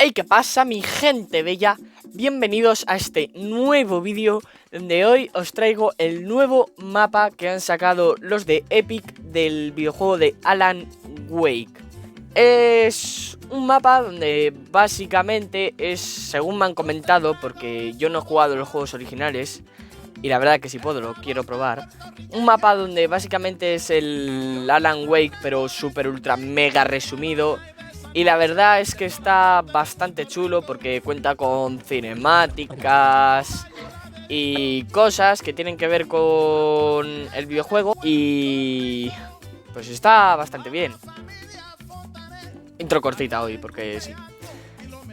Hey, ¿qué pasa, mi gente bella? Bienvenidos a este nuevo vídeo donde hoy os traigo el nuevo mapa que han sacado los de Epic del videojuego de Alan Wake. Es un mapa donde básicamente es, según me han comentado, porque yo no he jugado los juegos originales y la verdad que si puedo lo quiero probar, un mapa donde básicamente es el Alan Wake pero super ultra mega resumido. Y la verdad es que está bastante chulo porque cuenta con cinemáticas y cosas que tienen que ver con el videojuego. Y pues está bastante bien. Intro cortita hoy porque sí.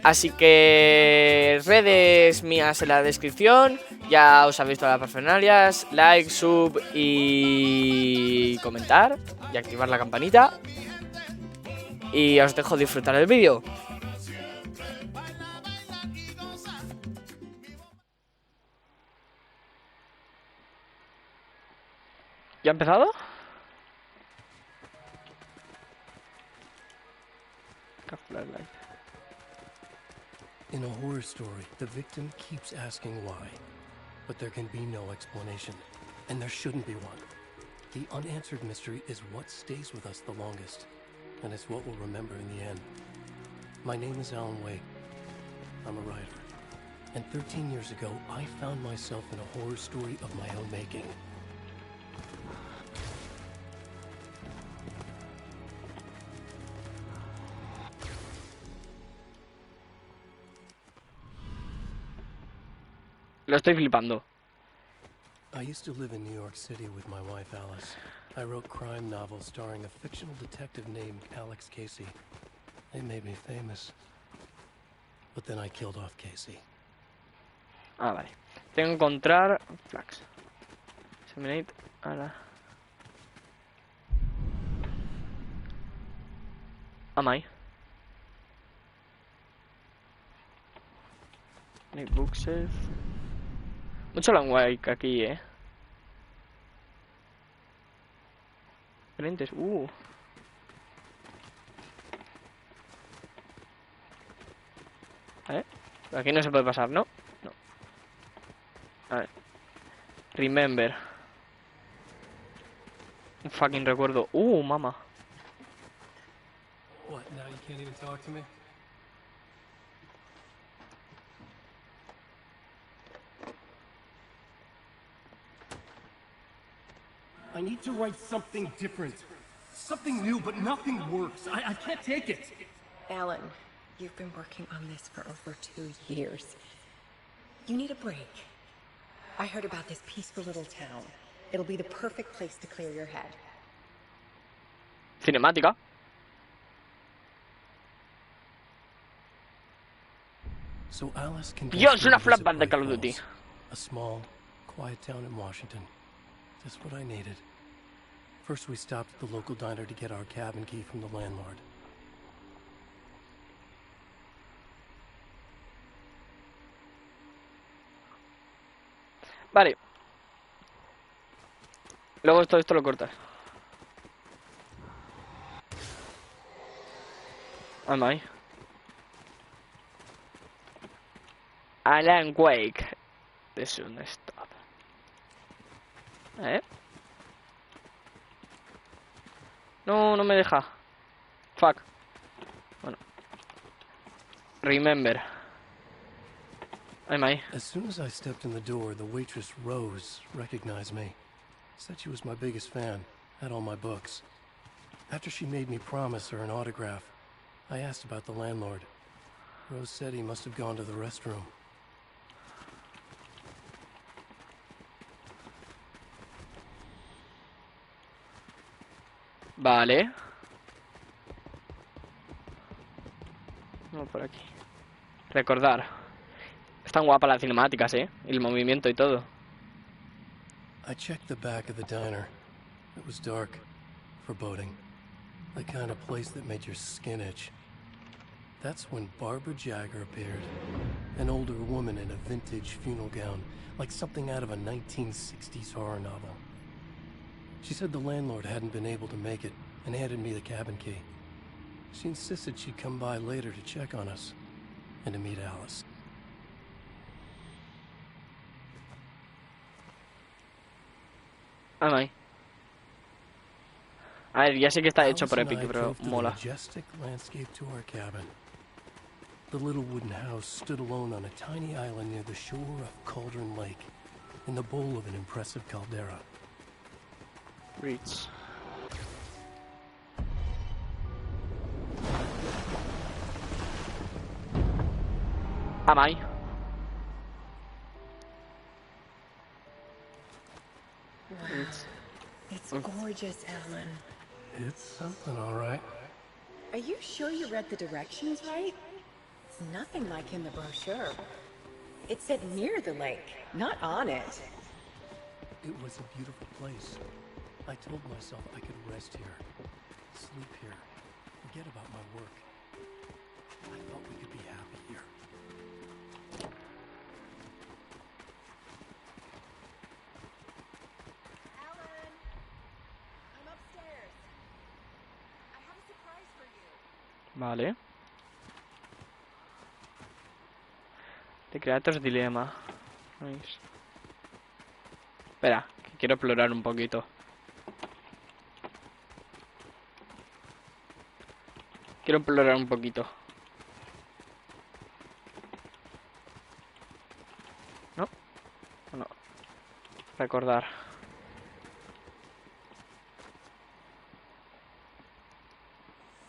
Así que redes mías en la descripción. Ya os habéis todas las parafernalias. Like, sub y comentar. Y activar la campanita. Y os dejo disfrutar el vídeo. ¿Ya ha empezado? In a horror story, the victim keeps asking why, but there can be no explanation, and there shouldn't be one. The unanswered mystery is what stays with us the longest, and it's what we'll remember in the end. My name is Alan Wake. I'm a writer, and 13 years ago, I found myself in a horror story of my own making. Lo estoy flipando. I used to live in New York City with my wife Alice. I wrote crime novels starring a fictional detective named Alex Casey. They made me famous. But then I killed off Casey. Ah, vale. Tengo que encontrar flags. Seminate. Ahora. Am I? Need book save. Mucho Alan Wake aquí, Diferentes. A ver. Aquí no se puede pasar, ¿no? No. A ver. Remember. Un fucking recuerdo. Mama. What, now you can't even talk to me? I need to write something different. Something new, but nothing works. I can't take it. Alan, you've been working on this for over 2 years. You need a break. I heard about this peaceful little town. It'll be the perfect place to clear your head. Cinemática. So Alice can Dios, una flashback de Call of Duty. A small, quiet town in Washington. Just what I needed. First we stopped at the local diner to get our cabin key from the landlord. Vale. Luego esto lo cortas. Am I? Alan Wake. This is un stop. No, no me deja. Fuck. Bueno. Remember. Am I? As soon as I stepped in the door, the waitress Rose recognized me. Said she was my biggest fan, had all my books. After she made me promise her an autograph, I asked about the landlord. Rose said he must have gone to the restroom. Vale. No, por aquí. Recordar. Están guapas las cinemáticas, y el movimiento y todo. I checked the back of the diner. It was dark, foreboding. The kind of place that made your skin itch. That's when Barbara Jagger appeared. An older woman in a vintage funeral gown, like something out of a 1960s horror novel. She said the landlord hadn't been able to make it and handed me the cabin key. She insisted she'd come by later to check on us. and to meet Alice. Ay. A ver, ya sé que está hecho por Alice and Epic, I pero drove through the mola. majestic landscape to our cabin. The little wooden house stood alone on a tiny island near the shore of Cauldron Lake, in the bowl of an impressive caldera. Reach. Am I? Wow. It's gorgeous, Alan. It's something, all right. Are you sure you read the directions right? It's nothing like in the brochure. It said near the lake, not on it. It was a beautiful place. I told myself I could rest here, sleep here, forget about my work. I thought we could be happy here. Alan, I'm upstairs. I have a surprise for you. Vale. The Creator's Dilemma. Nice. Espera, que quiero explorar un poquito. Quiero explorar un poquito. ¿No? No. Recordar.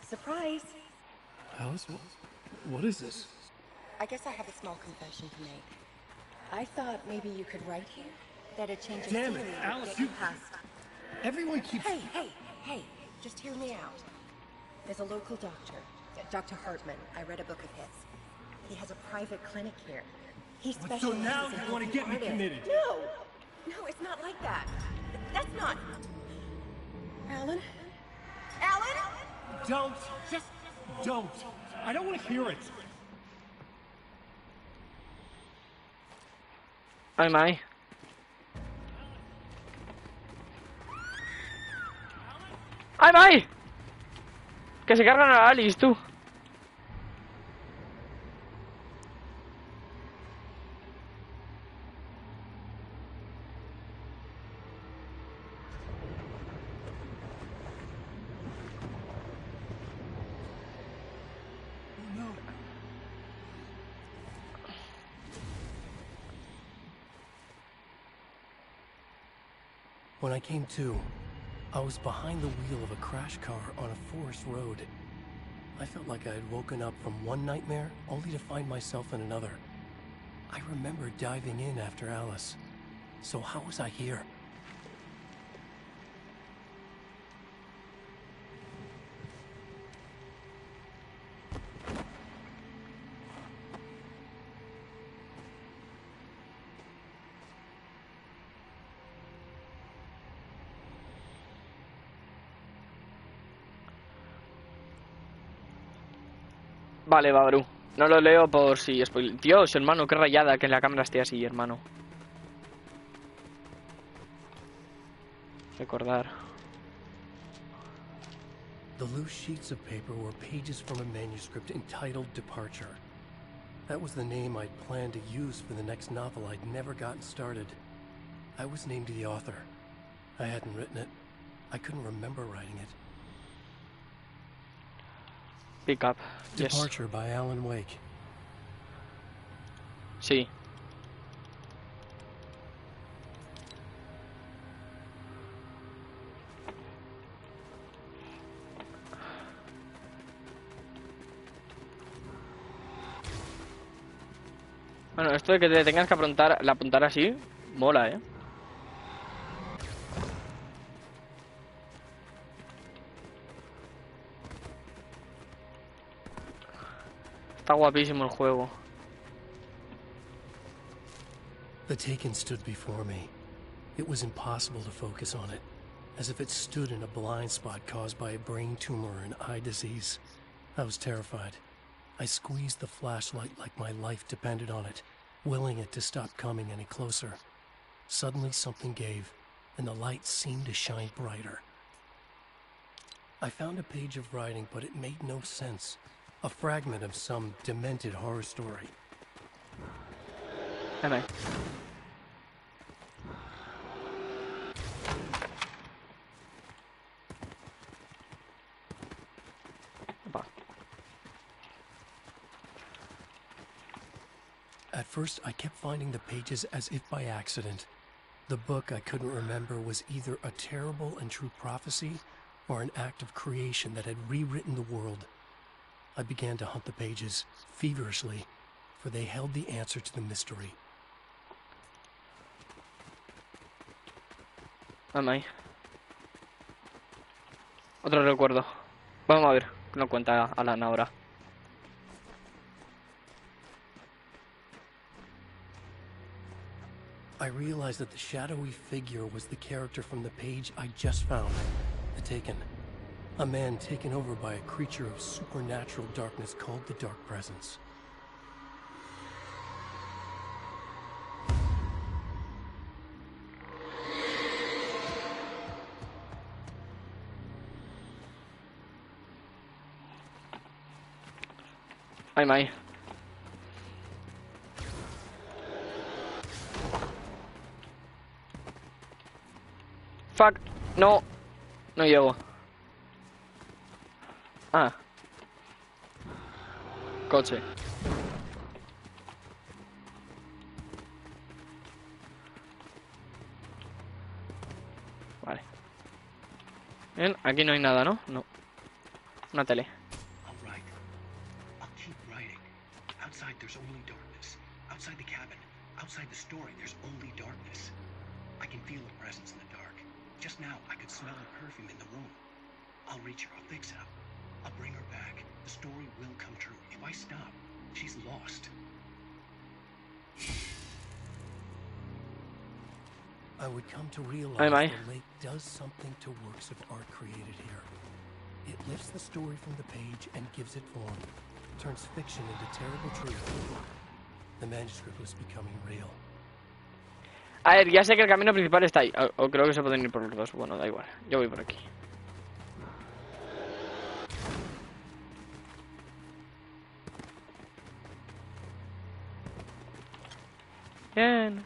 Surprise. Alice, what is this? I guess I have a small confession to make. I thought maybe you could write here. That a change of Damn it, scenery would Alice, get you- past. Everyone keeps... Hey, just hear me out. There's a local doctor, Dr. Hartman. I read a book of his. He has a private clinic here. He But so specializes now in you wanna helping get me artists. committed. No, it's not like that. That's not... Alan? Alan? Don't! Just don't! I don't want to hear it! Ay, my. ¡Ay, my! Que se cargan a Alice, tú. When I came to, I was behind the wheel of a crash car on a forest road. I felt like I had woken up from one nightmare only to find myself in another. I remember diving in after Alice. So how was I here? Vale, Babru. No lo leo por si spoiler. Dios, hermano, qué rayada que en la cámara esté así, hermano. Recordar. The loose sheets of paper were pages from a manuscript entitled Departure. That was the name I'd planned to use for the next novel I'd never gotten started. I was named the author. I hadn't written it. I couldn't remember writing it. Pick up. Yes. Departure by Alan Wake. Sí. Bueno, esto de que te tengas que apuntar así, mola, ¿eh? Está guapísimo el juego. The Taken stood before me. It was impossible to focus on it, as if it stood in a blind spot caused by a brain tumor and eye disease. I was terrified. I squeezed the flashlight like my life depended on it, willing it to stop coming any closer. Suddenly something gave, and the light seemed to shine brighter. I found a page of writing, but it made no sense. A fragment of some demented horror story. Ven ahí. Opa. At first, I kept finding the pages as if by accident. The book I couldn't remember was either a terrible and true prophecy or an act of creation that had rewritten the world. I began to hunt the pages feverishly, for they held the answer to the mystery. Ven ahí. Otro recuerdo. Vamos a ver qué nos cuenta Alan ahora. I realized that the shadowy figure was the character from the page I just found, The Taken. A man taken over by a creature of supernatural darkness called the Dark Presence. Ay, Mai. Fuck. No. No llego. Ah. Coche. Vale. Bien, aquí no hay nada, ¿no? No. Una tele. Outside, there's only darkness. Outside the cabin, outside the story, there's only darkness. I can feel a presence in the dark. Just now, I could smell her perfume in the room. I'll reach her. I'll fix it up. I'll bring her back. The story will come true. If I stop, she's lost. I would come to realize Hi, Mai. the lake does something to works of art created here. It lifts the story from the page and gives it form. Turns fiction into terrible truth. The manuscript was becoming real. A ver, ya sé que el camino principal está ahí. O creo que se pueden ir por los dos. Bueno, da igual. Yo voy por aquí. Bien.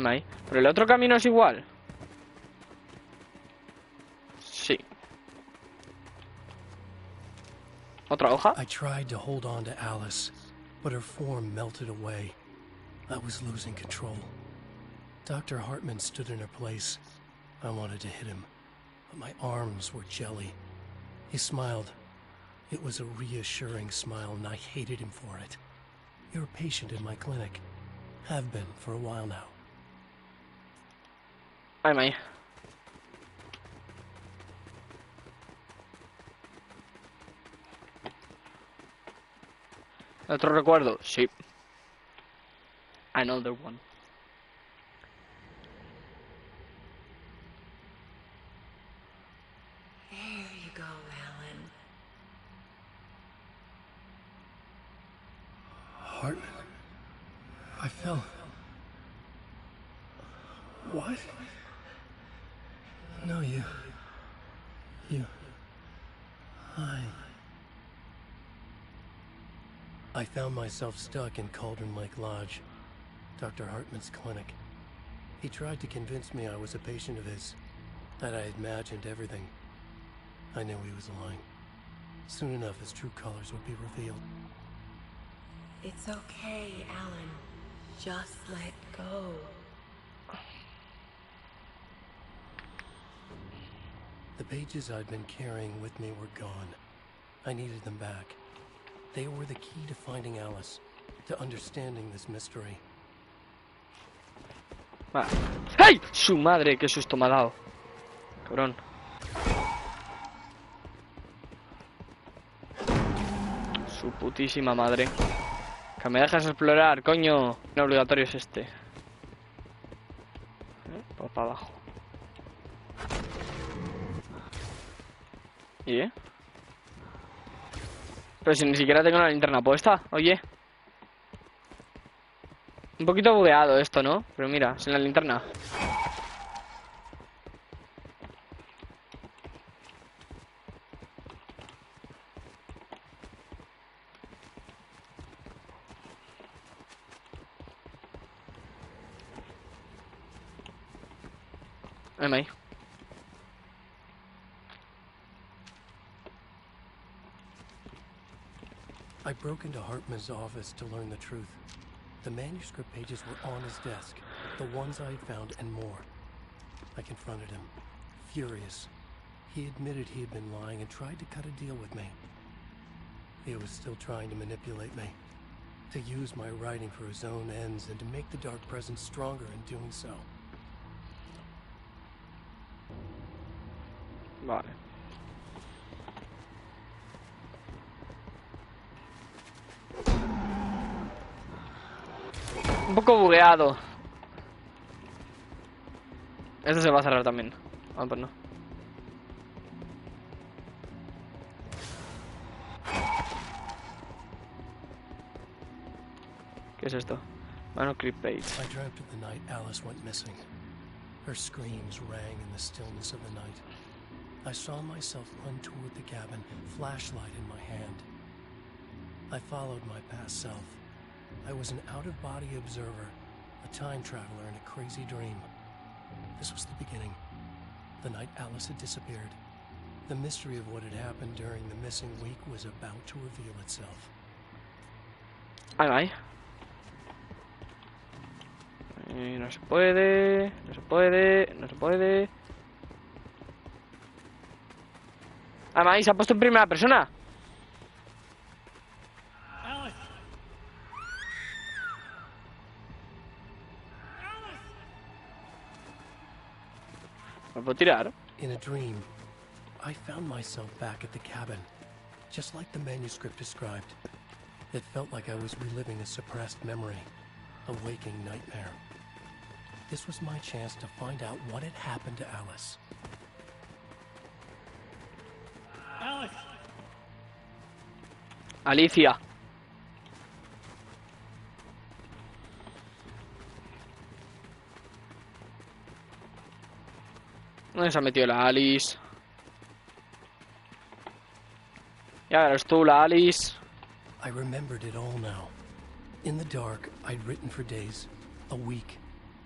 Ahí. Pero el otro camino es igual. Sí. ¿Otra hoja? I tried to hold on to Alice, but her form melted away. I was losing control. Dr. Hartman stood in her place. I wanted to hit him, but my arms were jelly. He smiled. It was a reassuring smile, and I hated him for it. You're a patient in my clinic. Have been for a while now. Ay, Mai. ¿Otro recuerdo? Sí. Another one. There you go, Alan. Hartman? I fell. What? No, you. I found myself stuck in Cauldron Lake Lodge, Dr. Hartman's clinic. He tried to convince me I was a patient of his, that I had imagined everything. I knew he was lying. Soon enough, his true colors would be revealed. It's okay, Alan. Just let go. The pages I'd been carrying with me were gone. I needed them back. They were the key to finding Alice, to understanding this mystery. Vale. ¡Ay! ¡Su madre! ¡Qué susto me ha dado! Cabrón. Su putísima madre. Que me dejas explorar, coño. No obligatorio es este. Pues para abajo. ¿Y Pero si ni siquiera tengo la linterna puesta, oye. poquito bugueado esto, ¿no? Pero mira, sin la linterna. Ahí. I broke into Hartman's office to learn the truth. The manuscript pages were on his desk, the ones I had found and more. I confronted him, furious. He admitted he had been lying and tried to cut a deal with me. He was still trying to manipulate me, to use my writing for his own ends and to make the Dark Presence stronger in doing so. Vale. Un poco bugueado. Este se va a cerrar también. Ah, pues no. ¿Qué es esto? Manuscript page. I dreamt of the night Alice went missing. Her screams rang in the stillness of the night. I saw myself run toward the cabin, flashlight in my hand. I followed my past self. I was an out-of-body observer, a time traveler in a crazy dream. This was the beginning. The night Alice had disappeared. The mystery of what had happened during the missing week was about to reveal itself. Ahí. No se puede, no se puede, no se puede. Ahí se ha puesto en primera persona. ¿Me puedo tirar? In a dream, I found myself back at the cabin, just like the manuscript described. It felt like I was reliving a suppressed memory, a waking nightmare. This was my chance to find out what had happened to Alice. Alicia. ¿Dónde se ha metido la Alice? Ya verás tú, la Alice. I remembered it all now. In the dark, I'd written for days, a week,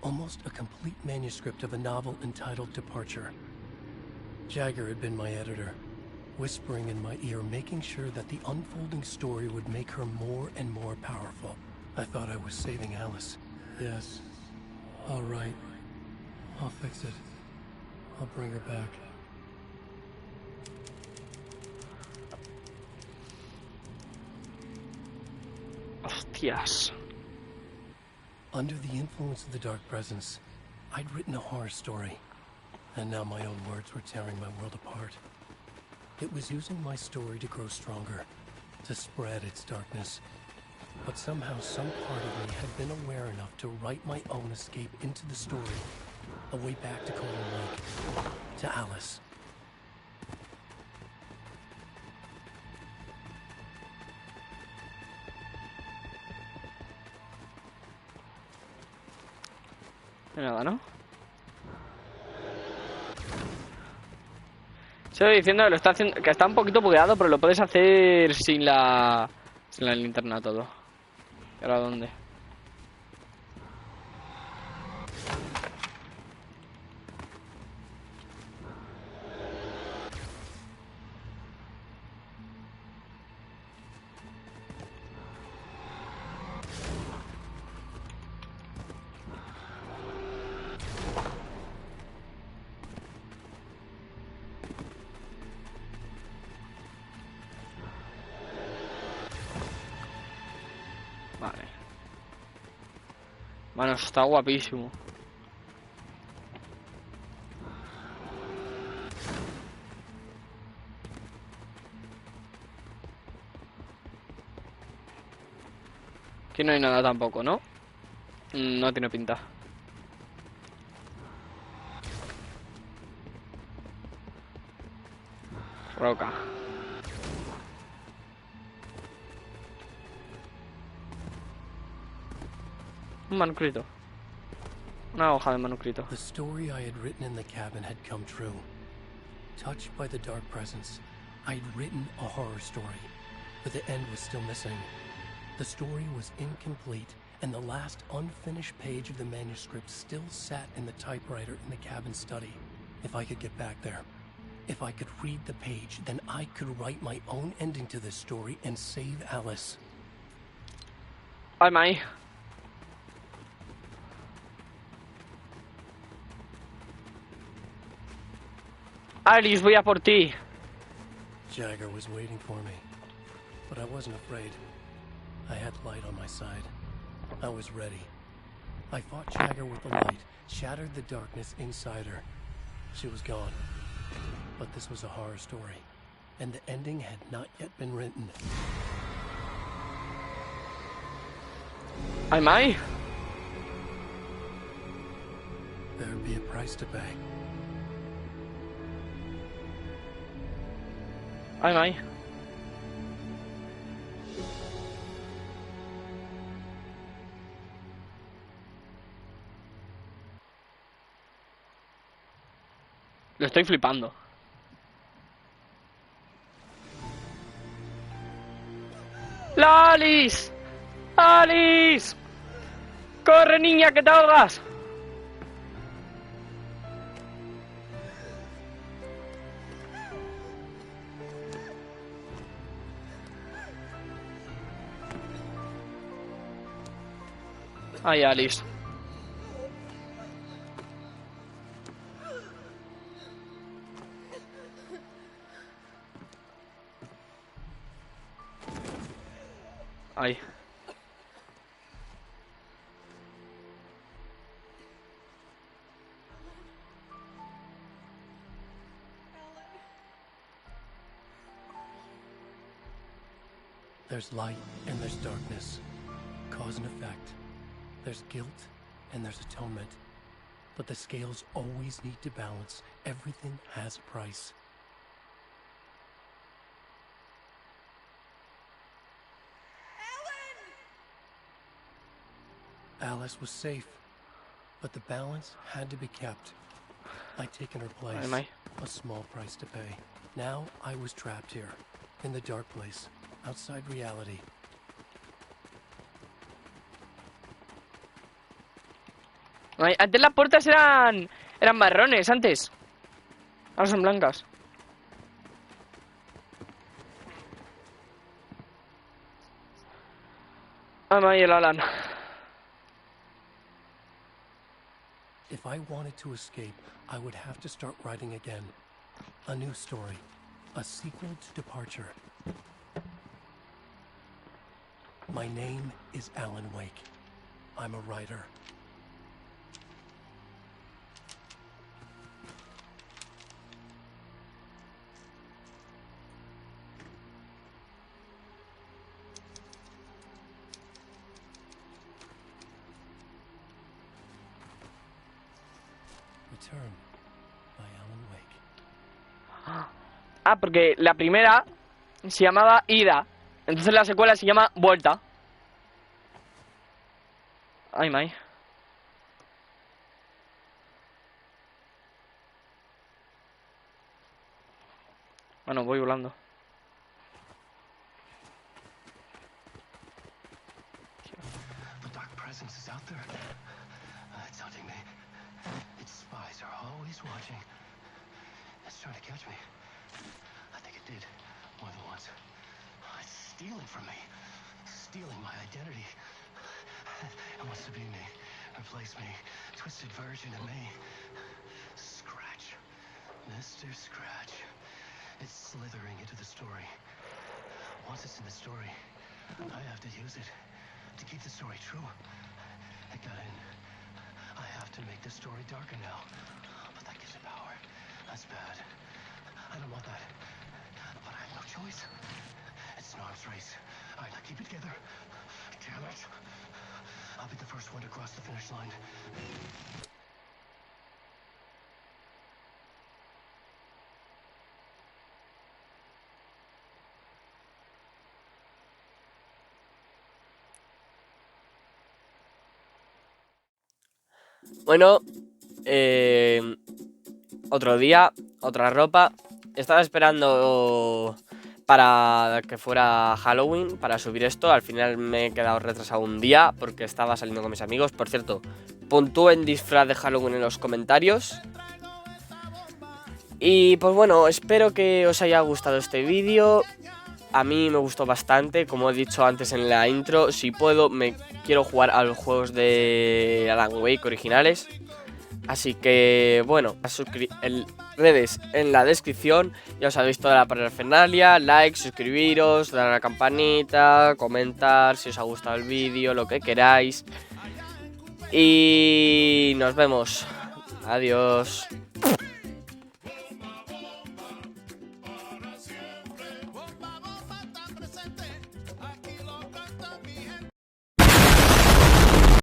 almost a complete manuscript of a novel entitled Departure. Jagger had been my editor, whispering in my ear, making sure that the unfolding story would make her more and more powerful. I thought I was saving Alice. Yes. All right. I'll fix it. I'll bring her back. Hostias. Under the influence of the Dark Presence, I'd written a horror story, and now my own words were tearing my world apart. It was using my story to grow stronger, to spread its darkness. But somehow some part of me had been aware enough to write my own escape into the story, a way back to Golden Lake, to Alice. Nada, ¿no? Estoy diciendo que lo está haciendo, que está un poquito bugueado, pero lo puedes hacer sin la linterna todo. ¿Y ahora dónde? Vale. Bueno, eso está guapísimo. Aquí no hay nada tampoco, ¿no? No tiene pinta. Roca. Un manuscrito. Una hoja de manuscrito. The story I had written in the cabin had come true. Touched by the dark presence, I'd written a horror story, but the end was still missing. The story was incomplete, and the last unfinished page of the manuscript still sat in the typewriter in the cabin study. If I could get back there, if I could read the page, then I could write my own ending to this story and save Alice. Ay, Mai. Alice, voy a por ti. Jagger was waiting for me, but I wasn't afraid. I had light on my side. I was ready. I fought Jagger with the light, shattered the darkness inside her. She was gone. But this was a horror story, and the ending had not yet been written. Ay, Mai. There'd be a price to pay. Ay, Mai. Lo estoy flipando. ¡La Alice! ¡Alice! ¡Corre, niña, que te ahogas! Ay, Alice. Ay. There's light and there's darkness, cause and effect. There's guilt and there's atonement. But the scales always need to balance. Everything has a price. Alice was safe, but the balance had to be kept. I'd taken her place, Am I? a small price to pay. Now I was trapped here, in the dark place, outside reality. Ay, antes las puertas eran marrones, antes. Ahora son blancas. Ay, Mai, el Alan. If I wanted to escape, I would have to start writing again. A new story. A sequel to Departure. My name is Alan Wake. I'm a writer. Return by Alan Wake. Ah, porque la primera se llamaba Ida. Entonces la secuela se llama Vuelta. Ay, Mai. Bueno, voy volando. The dark presence is out there. It's hunting me. Its spies are always watching. It's trying to catch me. I think it did more than once. It's stealing from me. Stealing my identity. It wants to be me. Replace me. Twisted version of me. Scratch. Mr. Scratch. It's slithering into the story. Once it's in the story, I have to use it to keep the story true. It got in. I have to make the story darker now. But that gives it power. That's bad. I don't want that. But I have no choice. It's an arms race. All right, now keep it together. Damn it. I'll be the first one to cross the finish line. Bueno, otro día, otra ropa. Estaba esperando para que fuera Halloween para subir esto. Al final me he quedado retrasado un día porque estaba saliendo con mis amigos. Por cierto, puntúen disfraz de Halloween en los comentarios. Y pues bueno, espero que os haya gustado este vídeo. A mí me gustó bastante, como he dicho antes en la intro. Si puedo, me quiero jugar a los juegos de Alan Wake originales. Así que bueno, redes en la descripción. Ya os habéis toda la parafernalia. Like, suscribiros, dar a la campanita, comentar si os ha gustado el vídeo, lo que queráis. Y nos vemos. Adiós.